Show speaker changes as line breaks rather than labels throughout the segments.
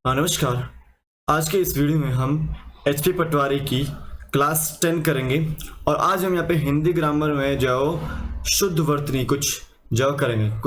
नमस्कार। आज के इस वीडियो में हम एचपी पटवारी की क्लास 10 करेंगे और आज हम यहाँ पे हिंदी ग्रामर में जो शुद्ध वर्तनी कुछ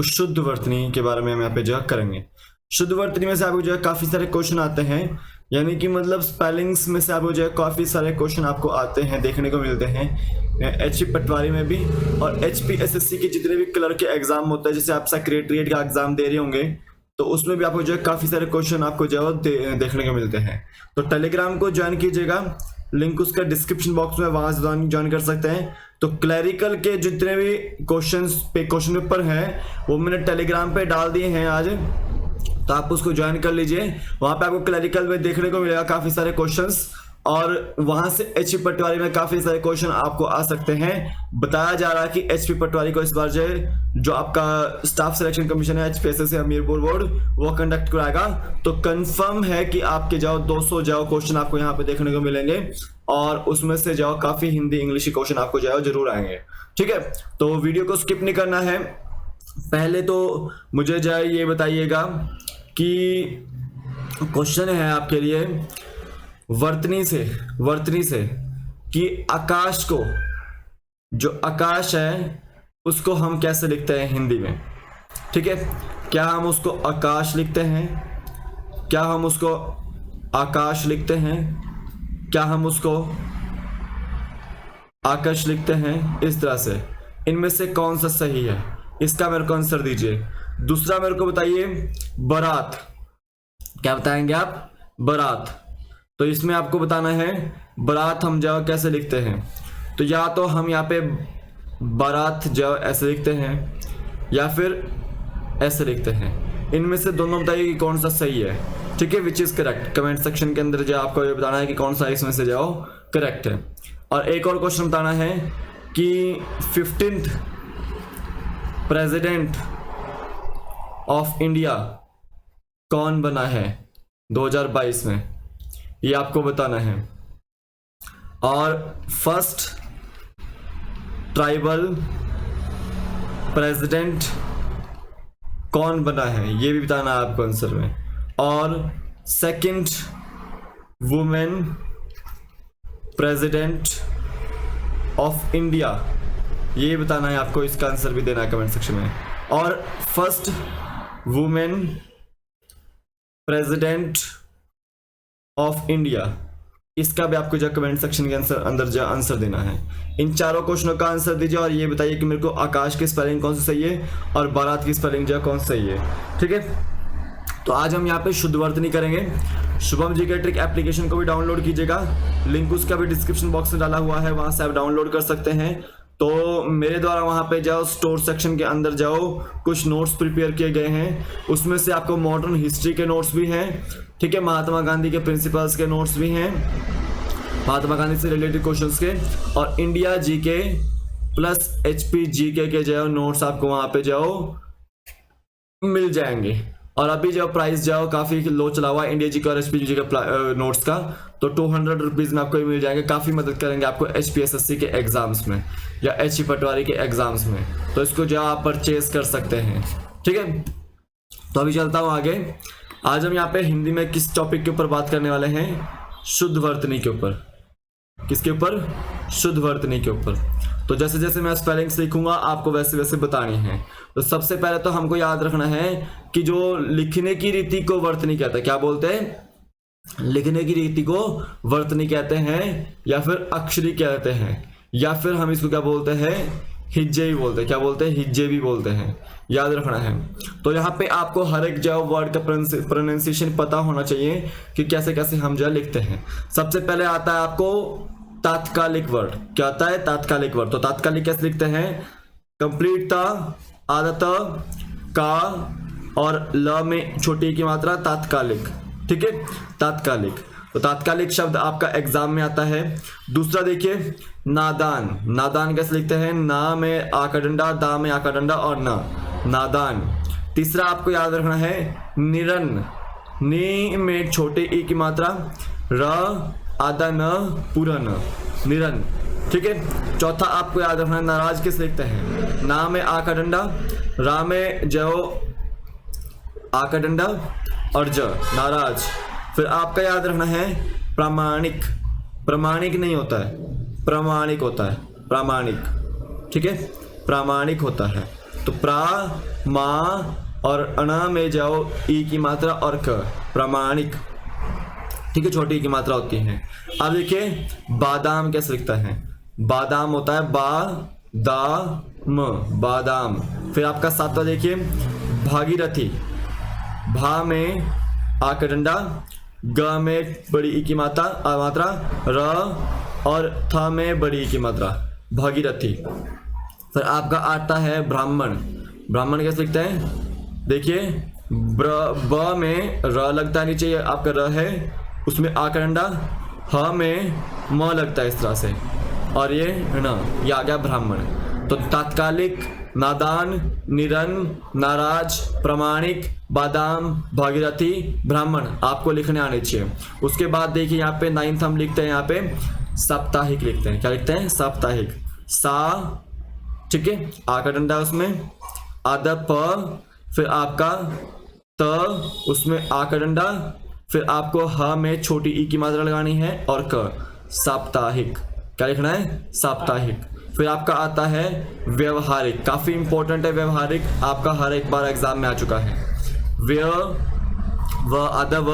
शुद्ध वर्तनी के बारे में हम यहाँ पे जो करेंगे। शुद्ध वर्तनी में से आपको जो है काफ़ी सारे क्वेश्चन आते हैं, यानी कि मतलब स्पेलिंग्स में से आपको जो है काफ़ी सारे क्वेश्चन आपको आते हैं, देखने को मिलते हैं एचपी पटवारी में भी। और एचपीएसएससी के जितने भी क्लर्क के एग्जाम होते हैं, जैसे आप सेक्रेटरीट का एग्जाम दे रहे होंगे, तो उसमें भी आपको जो है काफ़ी सारे क्वेश्चन आपको जो है देखने को मिलते हैं। तो टेलीग्राम को ज्वाइन कीजिएगा, लिंक उसका डिस्क्रिप्शन बॉक्स में, वहाँ से ज्वाइन कर सकते हैं। तो क्लैरिकल के जितने भी क्वेश्चन पेपर हैं वो मैंने टेलीग्राम पे डाल दिए हैं आज, तो आप उसको ज्वाइन कर लीजिए। वहाँ पे आपको क्लैरिकल में देखने को मिलेगा काफ़ी सारे क्वेश्चंस, और वहाँ से एचपी पटवारी में काफ़ी सारे क्वेश्चन आपको आ सकते हैं। बताया जा रहा है कि एचपी पटवारी को इस बार जो आपका स्टाफ सिलेक्शन कमीशन है एचपीएसएससी हमीरपुर बोर्ड वो कंडक्ट कराएगा। तो कंफर्म है कि आपके 200 क्वेश्चन आपको यहाँ पे देखने को मिलेंगे, और उसमें से काफ़ी हिंदी इंग्लिश के क्वेश्चन आपको जरूर आएंगे। ठीक है, तो वीडियो को स्किप नहीं करना है। पहले तो मुझे ये बताइएगा कि क्वेश्चन है आपके लिए वर्तनी से कि आकाश को, जो आकाश है उसको हम कैसे लिखते हैं हिंदी में। ठीक है, क्या हम उसको आकाश लिखते हैं, क्या हम उसको आकाश लिखते हैं, क्या हम उसको आकाश लिखते हैं, इस तरह से। इनमें से कौन सा सही है, इसका मेरे को आंसर दीजिए। दूसरा मेरे को बताइए बारात, क्या बताएंगे आप, बारात। तो इसमें आपको बताना है बारात हम कैसे लिखते हैं। तो या तो हम यहाँ पे बारात ऐसे लिखते हैं या फिर ऐसे लिखते हैं। इनमें से दोनों बताइए कि कौन सा सही है। ठीक है, which is correct. Comment section के अंदर आपको ये बताना है कि कौन सा इसमें से करेक्ट है। और एक और क्वेश्चन बताना है कि 15th प्रेसिडेंट ऑफ इंडिया कौन बना है 2022 में, ये आपको बताना है। और फर्स्ट ट्राइबल प्रेसिडेंट कौन बना है, ये भी बताना है आपको आंसर में। और second women president of India, ये बताना है आपको, इसका आंसर भी देना है कमेंट सेक्शन में। और first women president of India, इसका भी आपको कमेंट सेक्शन के अंदर आंसर देना है। इन चारों क्वेश्चनों का आंसर दीजिए और ये बताइए कि मेरे को आकाश की स्पेलिंग कौन सी सही है और बारात की स्पेलिंग कौन सी सही है। ठीक है, तो आज हम यहाँ पे शुद्ध वर्तनी करेंगे। शुभम जीके ट्रिक एप्लीकेशन को भी डाउनलोड कीजिएगा, लिंक उसका भी डिस्क्रिप्शन बॉक्स में डाला हुआ है, वहाँ से आप डाउनलोड कर सकते हैं। तो मेरे द्वारा वहाँ पे स्टोर सेक्शन के अंदर कुछ नोट्स प्रिपेयर किए गए हैं, उसमें से आपको मॉडर्न हिस्ट्री के नोट्स भी हैं। ठीक है, महात्मा गांधी के प्रिंसिपल्स के नोट्स भी हैं, महात्मा गांधी से रिलेटेड क्वेश्चंस के, और India GK plus HP GK के नोट्स आपको वहाँ पे मिल जाएंगे। और अभी प्राइस काफ़ी लो चला हुआ है इंडिया जी का और एचपी जी का नोट्स का, तो 200 रुपीज़ में आपको मिल जाएंगे। काफ़ी मदद करेंगे आपको एचपीएसएससी के एग्जाम्स में या एचपी पटवारी के एग्जाम्स में, तो इसको आप परचेज कर सकते हैं। ठीक है, तो अभी चलता हूँ आगे। आज हम यहाँ पे हिंदी में किस टॉपिक के ऊपर बात करने वाले हैं, शुद्ध वर्तनी के ऊपर। किसके ऊपर, शुद्ध वर्तनी के ऊपर। तो जैसे जैसे मैं स्पेलिंग्स लिखूंगा आपको वैसे वैसे बतानी है। तो सबसे पहले तो हमको याद रखना है कि जो लिखने की रीति को वर्तनी कहते हैं, क्या बोलते हैं, लिखने की रीति को वर्तनी कहते हैं, या फिर अक्षरी कहते हैं, या फिर हम इसको क्या बोलते हैं, हिज्जे भी बोलते हैं। क्या बोलते हैं, हिज्जे भी बोलते हैं, याद रखना है। तो यहाँ पे आपको हर एक वर्ड का प्रोनाउंसिएशन पता होना चाहिए कि कैसे कैसे हम लिखते हैं। सबसे पहले आता है आपको तात्कालिक वर्ड। क्या आता है, तात्कालिक वर्ड। तो तात्कालिक कैसे लिखते हैं, कंप्लीट ता, आदत का और ल में छोटी की मात्रा, तात्कालिक। ठीक है, तात्कालिक। तो तात्कालिक शब्द आपका एग्जाम में आता है। दूसरा देखिए नादान। नादान कैसे लिखते हैं, ना में आ का डंडा, दा में आ का डंडा और ना, नादान। तीसरा आपको याद रखना है निरन, नी में छोटे ई की मात्रा, र आधा न पूरा न, निरन। ठीक है, चौथा आपको याद रखना है नाराज किस लिखते हैं, ना में आ का डंडा, रा में आ का डंडा और ज, नाराज। फिर आपका याद रखना है प्रामाणिक, प्रामाणिक नहीं होता है, प्रामाणिक होता है, प्रामाणिक, ठीक है, प्रामाणिक होता है। तो प्रा, मा और अणा में जाओ ई की मात्रा और क, प्रामाणिक, ठीक है, छोटी की मात्रा होती है। अब देखिए बादाम कैसे लिखता है, बादाम होता है बा दा म, बादाम। फिर आपका सातवां देखिए भागीरथी, भा में आ का डंडा, ग में बड़ी ई की मात्रा र और थ में बड़ी ई की मात्रा, भागीरथी। फिर आपका आता है ब्राह्मण, ब्राह्मण कैसे लिखते हैं, देखिए ब में र लगता है, नीचे आपका र है, उसमें आ का डंडा, ह में म लगता है इस तरह से, और ये न, ये आ गया ब्राह्मण। तो तात्कालिक, नादान, निरन, नाराज, प्रामाणिक, बादाम, भागीरथी, ब्राह्मण आपको लिखने आने चाहिए। उसके बाद देखिए यहाँ पे 9th हम लिखते हैं, यहाँ पे साप्ताहिक लिखते हैं, क्या लिखते हैं, साप्ताहिक, सा, ठीक है, आ का डंडा उसमें, आधा प, फिर आपका त, उसमें आ का डंडा, फिर आपको ह में छोटी ई की मात्रा लगानी है और क, साप्ताहिक, क्या लिखना है, साप्ताहिक। फिर आपका आता है व्यवहारिक, काफी इंपॉर्टेंट है व्यवहारिक, आपका हर एक बार एग्जाम में आ चुका है। व्य, व आधा व,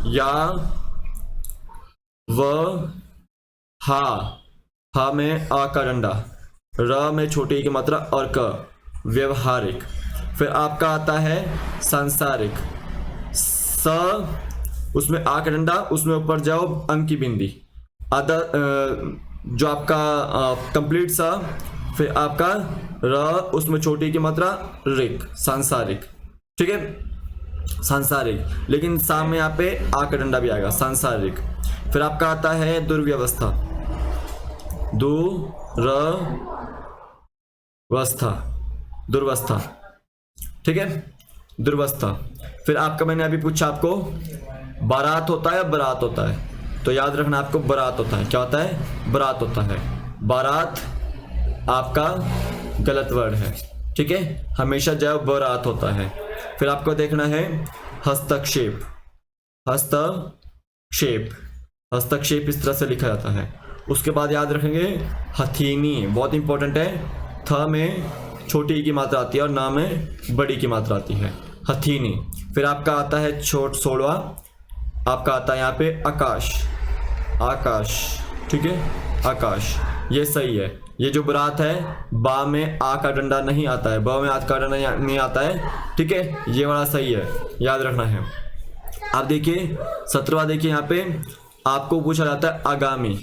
या, व, हा में आ का डंडा, र में छोटी की मात्रा और क, व्यवहारिक। फिर आपका आता है सांसारिक, स, उसमें आ का डंडा, उसमें ऊपर जाओ अंक की बिंदी, आधा जो आपका कंप्लीट सा, फिर आपका र, उसमें छोटी की मात्रा रिक, सांसारिक, ठीक है, सांसारिक, लेकिन सा में यहाँ पे आ का डंडा भी आएगा, सांसारिक। फिर आपका आता है दुर्व्यवस्था, दुर्वस्था, दुर्वस्था, ठीक है, दुर्वस्था। फिर आपका मैंने अभी पूछा आपको बारात होता है बारात होता है, तो याद रखना आपको बारात होता है, क्या होता है, बारात होता है। बारात आपका गलत वर्ड है, ठीक है, हमेशा जो बारात होता है। फिर आपको देखना है हस्तक्षेप, हस्तक्षेप, हस्तक्षेप इस तरह से लिखा जाता है। उसके बाद याद रखेंगे हथीनी, बहुत इंपॉर्टेंट है, थ में छोटी की मात्रा आती है और ना में बड़ी की मात्रा आती है, हथीनी। फिर आपका आता है 16वां, आपका आता है यहाँ पे आकाश, आकाश, ठीक है, आकाश, ये सही है। ये जो बारात है बा में आ का डंडा नहीं आता है, ब में आ का डंडा नहीं आता है, ठीक है, ये वाला सही है, याद रखना है। आप देखिए 17वां देखिए, यहाँ पे आपको पूछा जाता है आगामी,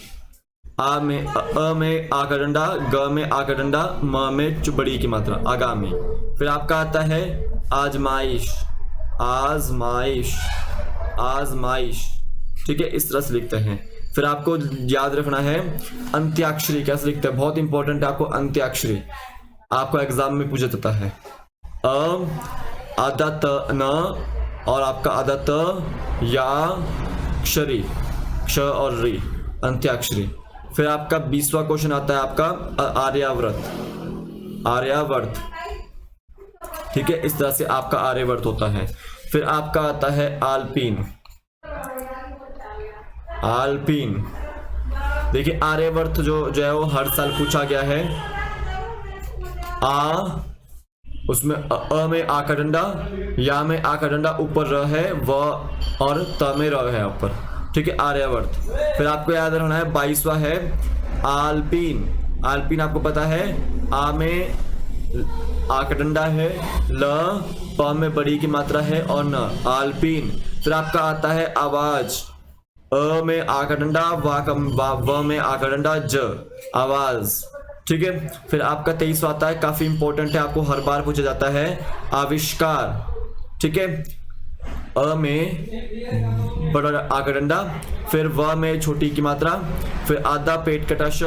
आ में अ में आ का डंडा, ग में आ का डंडा, म में बड़ी की मात्रा, आगामी। फिर आपका आता है आजमाइश, आजमाइश, आजमाइश, ठीक है, इस तरह से लिखते हैं। फिर आपको याद रखना है अंत्याक्षरी कैसे लिखते हैं, बहुत इंपॉर्टेंट है आपको अंत्याक्षरी, आपको एग्जाम में पूछा जाता है। आधा त न और आपका आधा त या क्षरी, क्ष और री, अंत्याक्षरी। फिर आपका 20वां क्वेश्चन आता है आपका आर्यावर्त, आर्यावर्त, ठीक है, इस तरह से आपका आर्यावर्त होता है। फिर आपका आता है आल्पीन, आल्पीन, देखिए आर्यावर्त जो है वो हर साल पूछा गया है। आ, उसमें अ में आ का डंडा, या में आ का डंडा, ऊपर र है, व और त में र है ऊपर, ठीक है, आर्यावर्त। फिर आपको याद रखना है 22वां है आल्पीन, आल्पीन आपको पता है आ में आ का डंडा है, ल प में बड़ी की मात्रा है और न, आल्पीन। फिर आपका आता है आवाज, अ में आ का डंडा, व में आ का डंडा, ज, आवाज, ठीक है। फिर आपका 23वां आता है, काफी इंपॉर्टेंट है, आपको हर बार पूछा जाता है आविष्कार, ठीक है, अ में बड़ा आ का डंडा, फिर व में छोटी की मात्रा, फिर आधा पेट कटा श,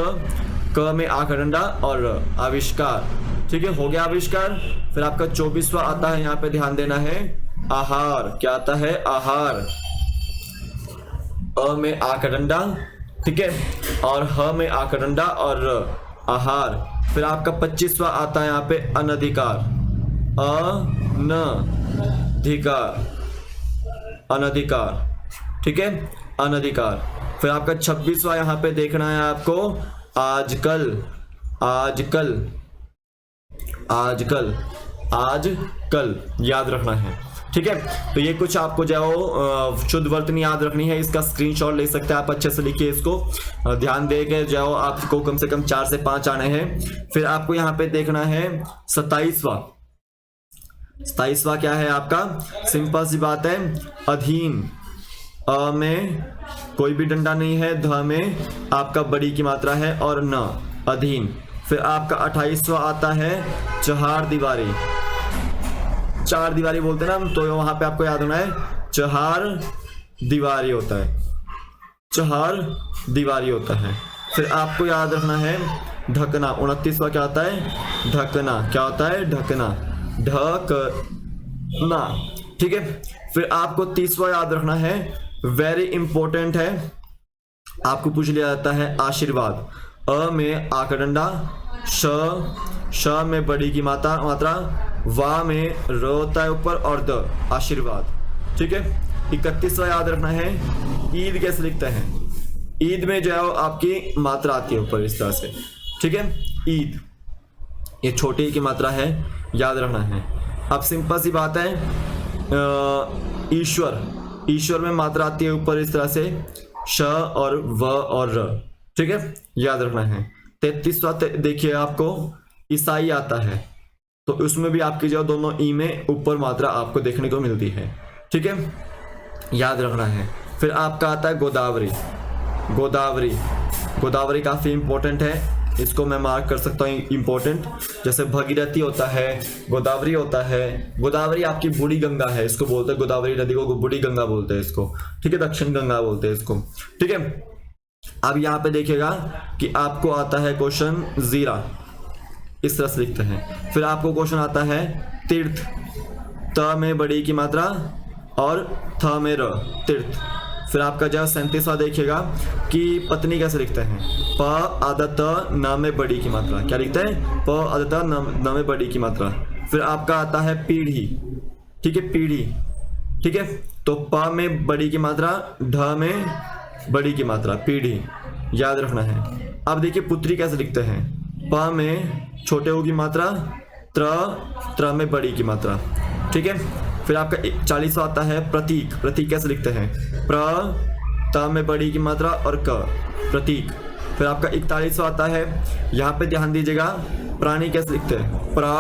क में आ का डंडा और आविष्कार, ठीक है, हो गया आविष्कार। फिर आपका 24वां आता है, यहाँ पे ध्यान देना है आहार, क्या आता है, आहार, अ में आ का डंडा, ठीक है, और ह में आ का डंडा और आहार। फिर आपका 25वां आता है यहाँ पे अनधिकार, अ न धिकार, अनधिकार, ठीक है, अनधिकार। फिर आपका 26वां यहाँ पे देखना है आपको, आजकल, आजकल, आजकल, आजकल याद रखना है, ठीक है। तो ये कुछ आपको जो शुद्ध वर्तनी याद रखनी है, इसका स्क्रीनशॉट ले सकते हैं आप, अच्छे से लिखिए इसको, ध्यान देके जो आपको कम से कम 4 से 5 आने हैं। फिर आपको यहाँ पे देखना है 27वां, 27वां क्या है आपका, सिंपल सी बात है, अधीन, अ में कोई भी डंडा नहीं है, ध में आपका बड़ी की मात्रा है और न, अधीन। फिर आपका 28वां आता है चहार दीवारी, चार दीवारी बोलते हैं ना हम, तो वहां पे आपको याद होना है चहार दीवारी होता है, चहार दीवारी होता है। फिर आपको याद रखना है ढकना, 29वां क्या होता है, ढकना, क्या होता है, ढकना, ढकना, ठीक है। फिर आपको 30वां याद रखना है, वेरी इंपॉर्टेंट है, आपको पूछ लिया जाता है आशीर्वाद, अ में आ का डंडा, श में बड़ी की मात्रा, वा में र होता है ऊपर और द, आशीर्वाद, ठीक है। 31वां याद रखना है, ईद कैसे लिखते हैं, ईद में जो है आपकी मात्रा आती है ऊपर इस तरह से, ठीक है, ईद, ये छोटी की मात्रा है, याद रखना है। अब सिंपल सी बात है, ईश्वर, ईश्वर में मात्रा आती है ऊपर इस तरह से, श और व और र, ठीक है, याद रखना है। 33वां देखिए आपको ईसाई आता है, तो उसमें भी आपकी जो दोनों ई में ऊपर मात्रा आपको देखने को मिलती है, ठीक है, याद रखना है। फिर आपका आता है गोदावरी, गोदावरी, गोदावरी काफी इंपॉर्टेंट है, इसको मैं मार्क कर सकता हूँ इंपॉर्टेंट, जैसे भगीरथी होता है, गोदावरी होता है, गोदावरी आपकी बूढ़ी गंगा है, इसको बोलते हैं गोदावरी नदी को बूढ़ी गंगा बोलते हैं इसको, ठीक है, दक्षिण गंगा बोलते हैं इसको, ठीक है। अब यहाँ पे देखिएगा कि आपको आता है क्वेश्चन जीरा, इस तरह से लिखते हैं। फिर आपको क्वेश्चन आता है तीर्थ, त में बड़ी की मात्रा और थ में र, तीर्थ। फिर आपका जो 37वां देखिएगा कि पत्नी कैसे लिखते हैं, प आदत न में बड़ी की मात्रा, क्या लिखते हैं, प आदत न में बड़ी की मात्रा। फिर आपका आता है पीढ़ी, ठीक है, पीढ़ी, ठीक है, तो प में बड़ी की मात्रा, ढ में बड़ी की मात्रा, पीढ़ी, याद रखना है। अब देखिए पुत्री कैसे लिखते हैं, प में छोटे ओ की मात्रा, त्र में बड़ी की मात्रा, ठीक है। फिर आपका 40वां आता है प्रतीक, प्रतीक कैसे लिखते हैं, प्र त में बड़ी की मात्रा और क, प्रतीक। फिर आपका 41वां आता है, यहाँ पे ध्यान दीजिएगा, प्राणी कैसे लिखते हैं, प्रा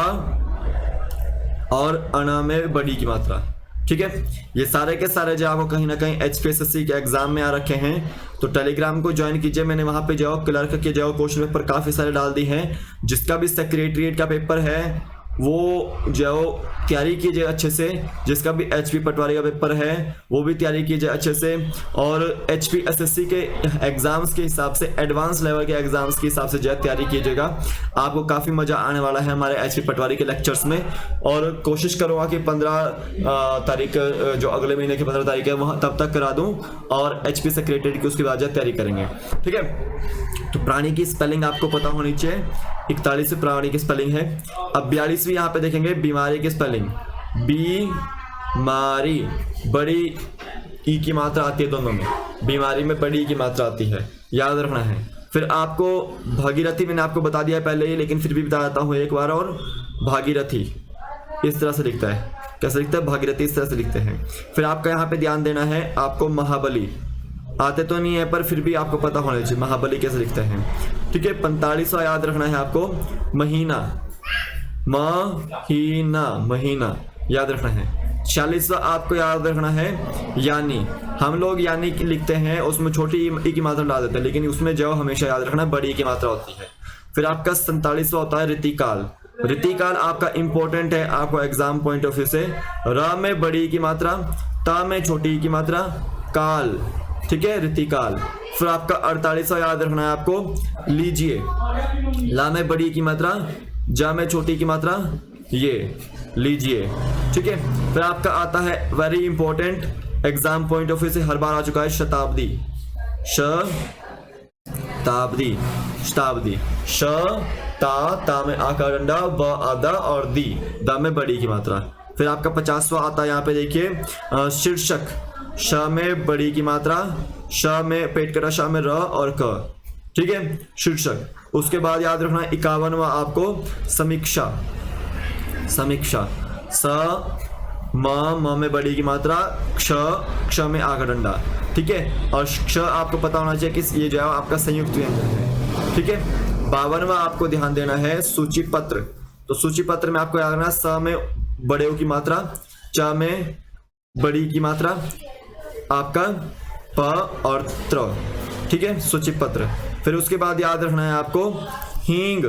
और अना में बड़ी की मात्रा, ठीक है। ये सारे के सारे जो आपको कहीं ना कहीं HPSSC के एग्जाम में आ रखे हैं, तो टेलीग्राम को ज्वाइन कीजिए, मैंने वहां पे जो क्लर्क के जो क्वेश्चन पेपर काफी सारे डाल दी हैं, जिसका भी सेक्रेटरीट का पेपर है वो जो तैयारी कीजिए अच्छे से, जिसका भी HP पटवारी का पेपर है वो भी तैयारी कीजिए अच्छे से, और HPSSC के एग्जाम्स के हिसाब से, एडवांस लेवल के एग्जाम्स के हिसाब से जो है तैयारी कीजिएगा, आपको काफ़ी मज़ा आने वाला है हमारे HP पटवारी के लेक्चर्स में। और कोशिश करूँगा कि 15 तारीख जो अगले महीने की 15 तारीख है वहाँ तब तक करा दूँ, और HP सेक्रेटरी की उसके बाद जो तैयारी करेंगे, ठीक है। तो प्राणी की स्पेलिंग आपको पता होनी चाहिए, 41 से प्राणी की स्पेलिंग है। अब 42वीं यहाँ पे देखेंगे बीमारी की स्पेलिंग, बीमारी, बड़ी ई की मात्रा आती है दोनों में, बीमारी में बड़ी ई की मात्रा आती है, याद रखना है। फिर आपको भागीरथी मैंने आपको बता दिया है पहले ही, लेकिन फिर भी बता देता हूँ एक बार और, भागीरथी इस तरह से लिखता है, कैसे लिखता है, भागीरथी इस तरह से लिखते हैं। फिर आपका यहाँ पे ध्यान देना है, आपको महाबली आते तो नहीं है पर फिर भी आपको पता होना चाहिए महाबली कैसे लिखते हैं, ठीक है। 45वां याद रखना है आपको, महीना, महीना, महीना याद रखना है। 46वां आपको याद रखना है यानी, हम लोग यानी लिखते हैं उसमें छोटी ई की मात्रा डाल देते हैं, लेकिन उसमें जो हमेशा याद रखना बड़ी ई की मात्रा होती है। फिर आपका 47वां होता है ऋतिकाल, ऋतिकाल आपका इंपॉर्टेंट है आपको एग्जाम पॉइंट ऑफ व्यू से, र में बड़ी की मात्रा, ता में छोटी की मात्रा, काल, ठीक है, ऋतिकाल। फिर आपका 48वां याद रखना है आपको, लीजिए, ला में बड़ी की मात्रा, जा में छोटी की मात्रा, ये लीजिए, ठीक है। फिर आपका आता है very important exam point of view से हर बार आ चुका है, शताब्दी, शताब्दी, शताब्दी, श ता में आ का डंडा, ब आदा और दी, दा में बड़ी की मात्रा, फिर आपका 50वां आता है यहाँ पे देखिए शीर्षक, श में बड़ी की मात्रा, श में पेट कटा, श में र और क, ठीक है, शीर्षक। उसके बाद याद रखना 51वां आपको समीक्षा, समीक्षा, स म में बड़ी की मात्रा, क्ष में आ का डंडा, ठीक है। और क्ष आपको पता होना चाहिए कि ये जो है आपका संयुक्त व्यंजन है, ठीक है। 52वां आपको ध्यान देना है सूची पत्र। तो सूची पत्र में आपको याद रखना स में बड़े की मात्रा, च में बड़ी की मात्रा, आपका प और त्र, ठीक है, सूची पत्र। फिर उसके बाद याद रखना है आपको हींग,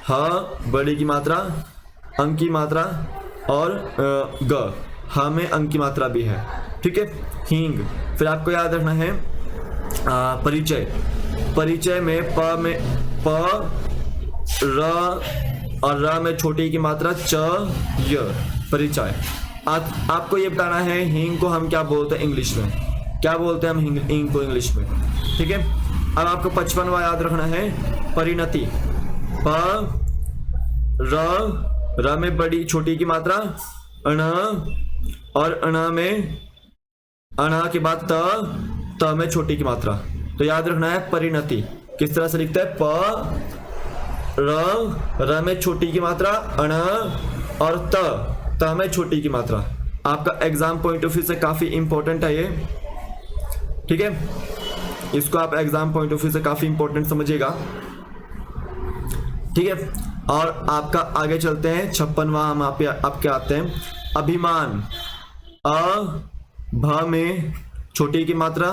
ह बड़ी की मात्रा, अंक की मात्रा और ग, ह में अंक की मात्रा भी है, ठीक है, हींग। फिर आपको याद रखना है परिचय, परिचय में प र और र में छोटी की मात्रा, च य, परिचय। आपको ये बताना है हींग को हम क्या बोलते हैं इंग्लिश में, क्या बोलते हैं हम हींग को इंग्लिश में, ठीक है। अब आपको 55वां याद रखना है परिणति, प र में बड़ी छोटी की मात्रा, अण और अण में अण के बाद त में छोटी की मात्रा। तो याद रखना है परिणति किस तरह से लिखता है, प र में छोटी की मात्रा, अण और त में छोटी की मात्रा। आपका एग्जाम पॉइंट ऑफ व्यू से काफी इंपॉर्टेंट है ये, ठीक है, इसको आप एग्जाम पॉइंट ऑफ व्यू से काफी इंपॉर्टेंट समझिएगा, ठीक है। और आपका आगे चलते हैं 56वां हम आपके आते हैं अभिमान, भ में छोटी की मात्रा,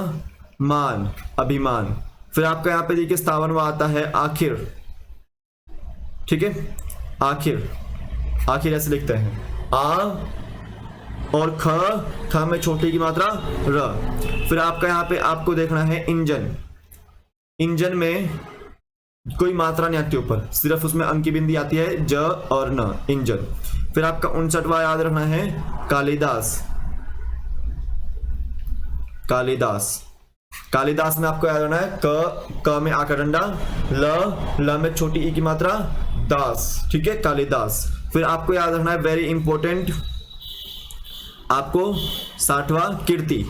मान, अभिमान। फिर आपका यहाँ पे देखिए 57वां आता है आखिर, ठीक है, आखिर, आखिर ऐसे लिखते हैं और ख में छोटी की मात्रा, र। फिर आपका यहाँ पे आपको देखना है इंजन, इंजन में कोई मात्रा नहीं आती ऊपर, सिर्फ उसमें अंक की बिंदी आती है, ज और न, इंजन। फिर आपका 59वां याद रखना है कालिदास, कालिदास, कालिदास में आपको याद रखना है क में आ का डंडा, ल में छोटी ई की मात्रा, दास, ठीक है, कालिदास। फिर आपको याद रखना है वेरी इंपॉर्टेंट आपको 60वां कीर्ति,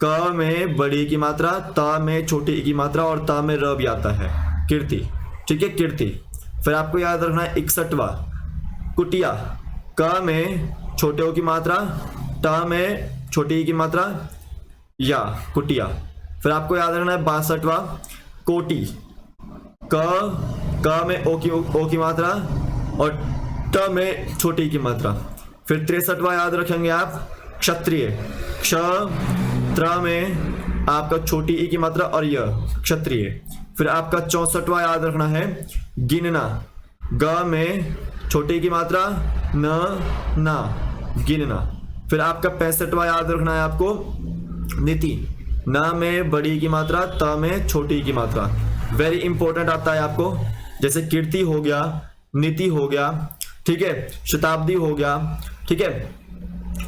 क में बड़ी की मात्रा, त में छोटी ई की मात्रा और त में र भी आता है, कीर्ति, ठीक है, कीर्ति। फिर आपको याद रखना है 61वां कुटिया, क में छोटे ओ की मात्रा, ट में छोटी ई की मात्रा, या कुटिया। फिर आपको याद रखना है 62वां कोटि, क में ओ की मात्रा और ट में छोटी की मात्रा। फिर 63वां याद रखेंगे आप क्षत्रिय, क्ष त्र में आपका छोटी ई की मात्रा और य, क्षत्रिय। फिर आपका 64वां याद रखना है गिनना, ग में छोटी की मात्रा, न ना, गिनना। फिर आपका 65वां याद रखना है आपको नीति, न में बड़ी की मात्रा, त में छोटी की मात्रा। वेरी इंपॉर्टेंट आता है आपको, जैसे कीर्ति हो गया, नीति हो गया, ठीक है, शताब्दी हो गया, ठीक है,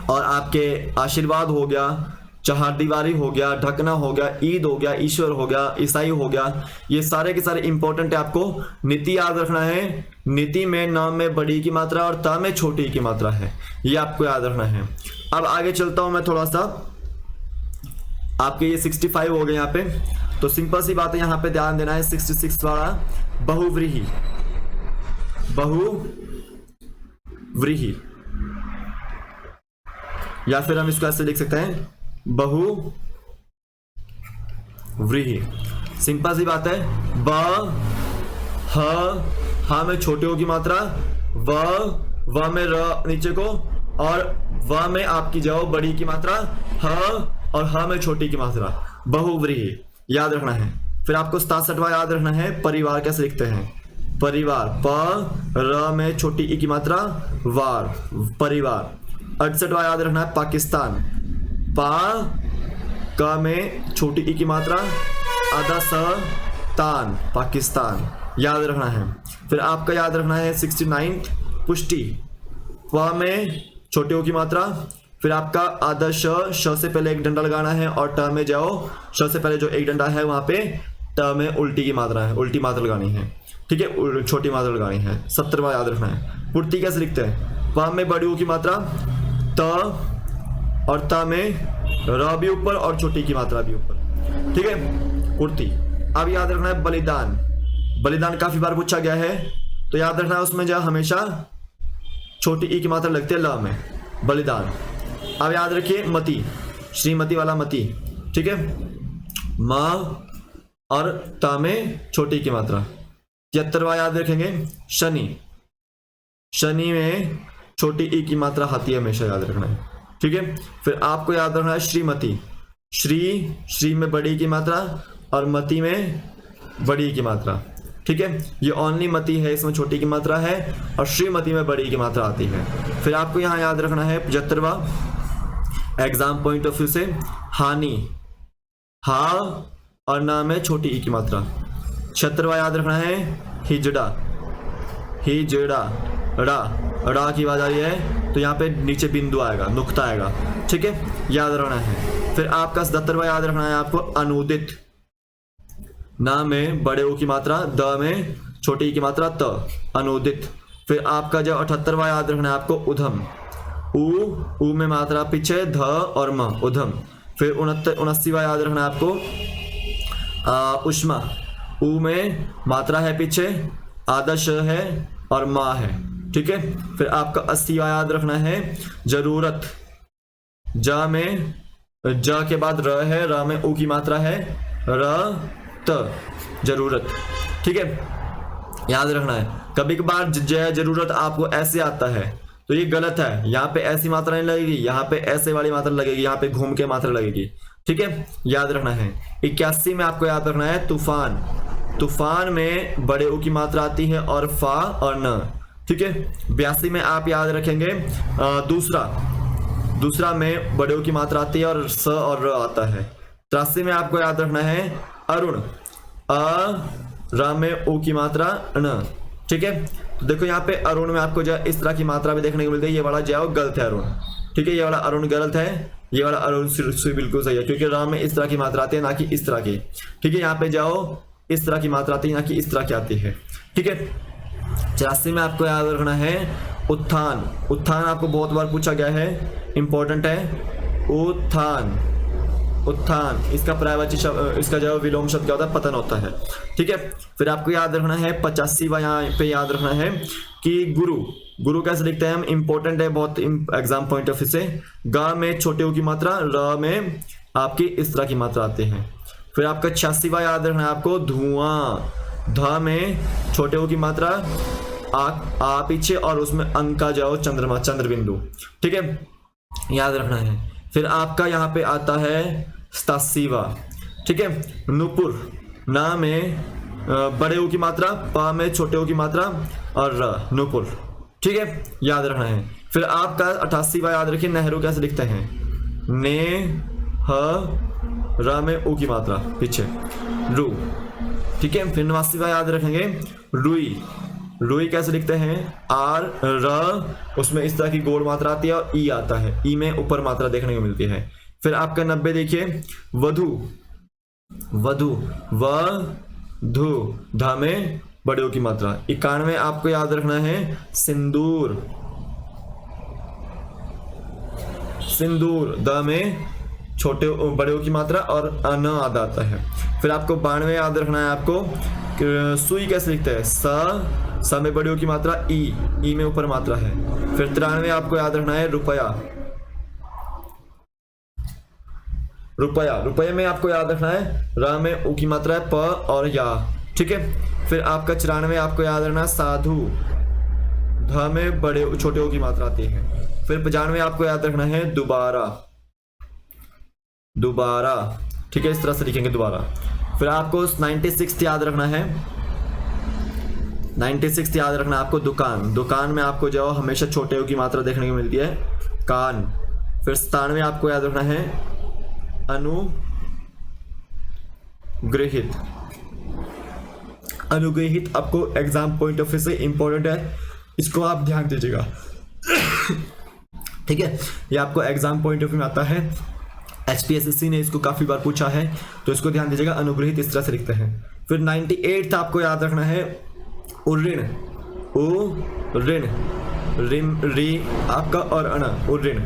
और आपके आशीर्वाद हो गया, चहारदीवारी हो गया, ढकना हो गया, ईद हो गया, ईश्वर हो गया, ईसाई हो गया, ये सारे के सारे इंपॉर्टेंट है। आपको नीति याद रखना है, नीति में न में बड़ी की मात्रा और त में छोटी की मात्रा है, ये आपको याद रखना है। अब आगे चलता हूं मैं थोड़ा सा, आपके ये 65 हो गए यहाँ पे, तो सिंपल सी बात है, यहाँ पे ध्यान देना है 66 वाला बहुव्रीहि, बहुव्रीहि, या फिर हम इसको ऐसे लिख सकते हैं बहुव्रीहि। सिंपल सी बात है, ब ह में छोटे ओ की मात्रा, व में र नीचे को, और व में आपकी जाओ बड़ी की मात्रा, ह और ह में छोटी की मात्रा, बहुव्रीहि याद रखना है। फिर आपको 67वां याद रखना है परिवार, कैसे लिखते हैं, परिवार, प र में छोटी ई की मात्रा, वार, परिवार। 68वां याद रखना है पाकिस्तान, पा क में छोटी ई की मात्रा, आधा स तान, पाकिस्तान याद रखना है। फिर आपका याद रखना है 69 पुष्टि, प में छोटे ओ की मात्रा, फिर आपका आधा श से पहले एक डंडा लगाना है, और ट में जाओ, श से पहले जो एक डंडा है वहां पे ट में उल्टी की मात्रा है, उल्टी मात्रा लगानी है, ठीक है, छोटी मात्रा लगानी है। 70वां याद रखना है पूर्ति, कैसे लिखते हैं, प में बड़ी ऊ की मात्रा त, और त में र भी ऊपर और छोटी की मात्रा भी ऊपर, ठीक है। कुर्ती। अब याद रखना है बलिदान। बलिदान काफी बार पूछा गया है, तो याद रखना है उसमें जो हमेशा छोटी ई की मात्रा लगती है ल में, बलिदान। अब याद रखिए मति, श्रीमती वाला मति, ठीक है। म और त में छोटी की मात्रा। 73वां याद रखेंगे शनि। शनि में छोटी ई की मात्रा आती है, हमेशा याद रखना है, ठीक है। फिर आपको याद रखना है श्रीमती। श्री में बड़ी की मात्रा और मति में बड़ी की मात्रा, ठीक है। ये ओनली मति है, इसमें छोटी की मात्रा है, और श्रीमती में बड़ी की मात्रा आती है। फिर आपको यहाँ याद रखना है 75वां एग्जाम पॉइंट ऑफ व्यू से हानि। हा और ना में छोटी ई की मात्रा। 76वां याद रखना है हिजड़ा। हिजड़ा, ड़ा की आवाज आ रही है तो यहाँ पे नीचे बिंदु आएगा, नुक्ता आएगा, ठीक है, याद रखना है। फिर आपका 77वां याद रखना है आपको अनुदित। ना में बड़े ऊ की मात्रा, द में छोटी ई की मात्रा त, अनुदित। फिर आपका जो 78वां याद रखना है आपको उधम। ऊ में मात्रा पीछे ध और म, उधम। फिर 79वां याद रखना है आपको उष्मा। ऊ में मात्रा है पीछे, आदर्श है और माँ है, ठीक है। फिर आपका 80वां याद रखना है जरूरत। ज में ज के बाद र है, र में ऊ की मात्रा है, र त, जरूरत, ठीक है, याद रखना है। कभी कभार जरूरत आपको ऐसे आता है तो ये गलत है, यहाँ पे ऐसी मात्रा नहीं लगेगी, यहाँ पे ऐसे वाली मात्रा लगेगी, यहाँ पे घूम के मात्रा लगेगी, ठीक है, याद रखना है। 81 में आपको याद रखना है तूफान। तूफान में बड़े ऊ की मात्रा आती है और फा और न, ठीक है। 82 में आप याद रखेंगे दूसरा में बड़े ऊ की मात्रा आती है और स और र आता है। 83 में आपको याद रखना है अरुण। र में ऊ की मात्रा न, ठीक है। तो देखो यहाँ पे अरुण में आपको जो इस तरह की मात्रा भी देखने को मिलती है, ये वाला जो है गलत है अरुण, ठीक है, ये वाला अरुण गलत है, ये वाला अरुण बिल्कुल सही है, क्योंकि र में इस तरह की मात्रा आती है ना कि इस तरह की, ठीक है। यहाँ पे जाओ इस तरह की मात्रा आती है ना कि इस तरह की आती है, ठीक है। 84 में आपको याद रखना है उत्थान। उत्थान आपको बहुत बार पूछा गया है, इंपॉर्टेंट है। उत्थान इसका पर्यायवाची शब्द, इसका जो विलोम शब्द क्या होता है, पतन होता है, ठीक है। फिर आपको याद रखना है 85वां यहाँ पे याद रखना है कि गुरु कैसे लिखते हैं हम, इंपॉर्टेंट है बहुत एग्जाम पॉइंट ऑफ व्यू से। ग में छोटे ऊ की मात्रा, र में आपकी इस तरह की मात्रा आते हैं। फिर आपका 86वां याद रखना है आपको धुआं। ध में छोटे ऊ की मात्रा, आ पीछे और उसमें अंक का जाओ चंद्रमा, चंद्र बिंदु, ठीक है, याद रखना है। फिर आपका यहाँ पे आता है 87वां, ठीक है, नुपुर। ना में बड़े ऊ की मात्रा, प में छोटे ऊ की मात्रा और र, नुपुर, ठीक है, याद रखना है। फिर आपका 88वां याद रखिए नेहरू कैसे लिखते हैं, ने ह र में ऊ की मात्रा पीछे, रू, ठीक है। फिर 89वां याद रखेंगे रुई कैसे लिखते हैं, आर र, उसमें इस तरह की गोल मात्रा आती है और ई आता है, ई में ऊपर मात्रा देखने को मिलती है। फिर आपका 90 देखिए वधु। ध में बड़े ऊ की मात्रा। 91 आपको याद रखना है सिंदूर। द में छोटे बड़े ऊ की मात्रा और अन आधा आता है। फिर आपको 92 याद रखना है आपको सुई कैसे लिखते हैं, स में बड़ी ऊ की मात्रा, ई में ऊपर मात्रा है। फिर 93 आपको याद रखना है रुपया में आपको याद रखना है र में ऊ की मात्रा है, प और या, ठीक है। फिर आपका 94 आपको याद रखना है साधु। ध में बड़े छोटे ऊ की मात्रा आती है। फिर 95 आपको याद रखना है दोबारा, ठीक है, इस तरह से लिखेंगे दोबारा। फिर आपको 96 याद रखना है, 96 याद रखना है आपको दुकान में आपको जो हमेशा छोटे ऊ की मात्रा देखने को मिलती है, कान। फिर 97 आपको याद रखना है अनुग्रहित आपको एग्जाम पॉइंट ऑफ व्यू से इंपॉर्टेंट है, इसको आप ध्यान दीजिएगा, ठीक है, ये आपको एग्जाम पॉइंट ऑफ व्यू में आता है। HPSSC ने इसको काफी बार पूछा है तो इसको ध्यान दीजिएगा, अनुग्रहित इस तरह से लिखते हैं। फिर 98 आपको याद रखना है ऋण। रिम री आपका और अण उऋण।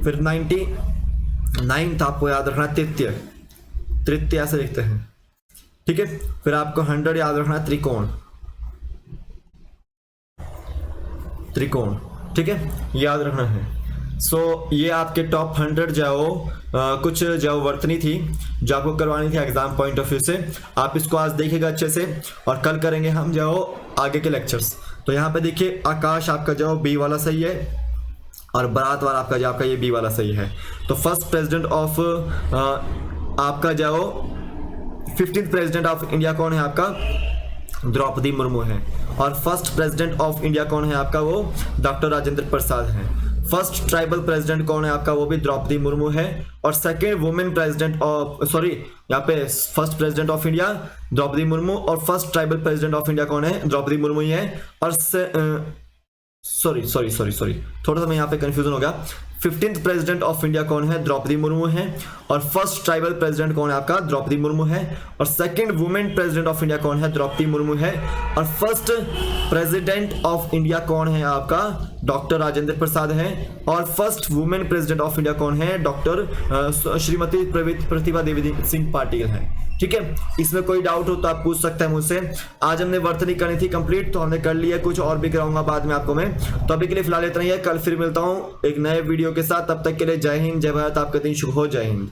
फिर 99 आपको याद रखना तृतीय, तृतीय ऐसे लिखते हैं, ठीक है। फिर आपको 100 याद रखना त्रिकोण, त्रिकोण, ठीक है, याद रखना है। ये आपके टॉप 100 कुछ वर्तनी थी जो आपको करवानी थी एग्जाम पॉइंट ऑफ व्यू से। आप इसको आज देखिएगा अच्छे से और कल करेंगे हम आगे के लेक्चर्स। तो यहाँ पे देखिए आकाश आपका बी वाला सही है और बारात वाला आपका ये बी वाला सही है। तो फर्स्ट प्रेसिडेंट ऑफ आपका 15th प्रेसिडेंट ऑफ इंडिया कौन है आपका? द्रौपदी मुर्मू है। और फर्स्ट प्रेसिडेंट ऑफ इंडिया कौन है आपका? वो डॉक्टर राजेंद्र प्रसाद है। फर्स्ट ट्राइबल प्रेसिडेंट कौन है आपका? वो भी द्रौपदी मुर्मू है। और सेकेंड वुमेन प्रेसिडेंट ऑफ यहाँ पे first president of India Draupadi Murmu और first tribal president of India कौन है? द्रौपदी मुर्मू ही है। और सॉरी थोड़ा सा मैं यहाँ पे कंफ्यूजन हो गया। 15th प्रेसिडेंट ऑफ इंडिया कौन है? द्रौपदी मुर्मू है। और फर्स्ट ट्राइबल प्रेसिडेंट कौन है आपका? द्रौपदी मुर्मू है। और second women president of India कौन है? द्रौपदी मुर्मू है। और फर्स्ट प्रेसिडेंट ऑफ इंडिया कौन है आपका? डॉक्टर राजेंद्र प्रसाद है। और first women president of India कौन है? डॉक्टर श्रीमती प्रतिभा देवी सिंह पाटिल है। ठीक है, इसमें कोई डाउट हो तो आप पूछ सकते हैं मुझसे। आज हमने वर्तनी करनी थी कंप्लीट, तो हमने कर लिया, कुछ और भी कराऊंगा बाद में आपको मैं। तो अभी के लिए फिलहाल इतना ही है, कल फिर मिलता हूं एक नए वीडियो के साथ। तब तक के लिए जय हिंद, जय भारत, आपका दिन शुभ हो, जय हिंद।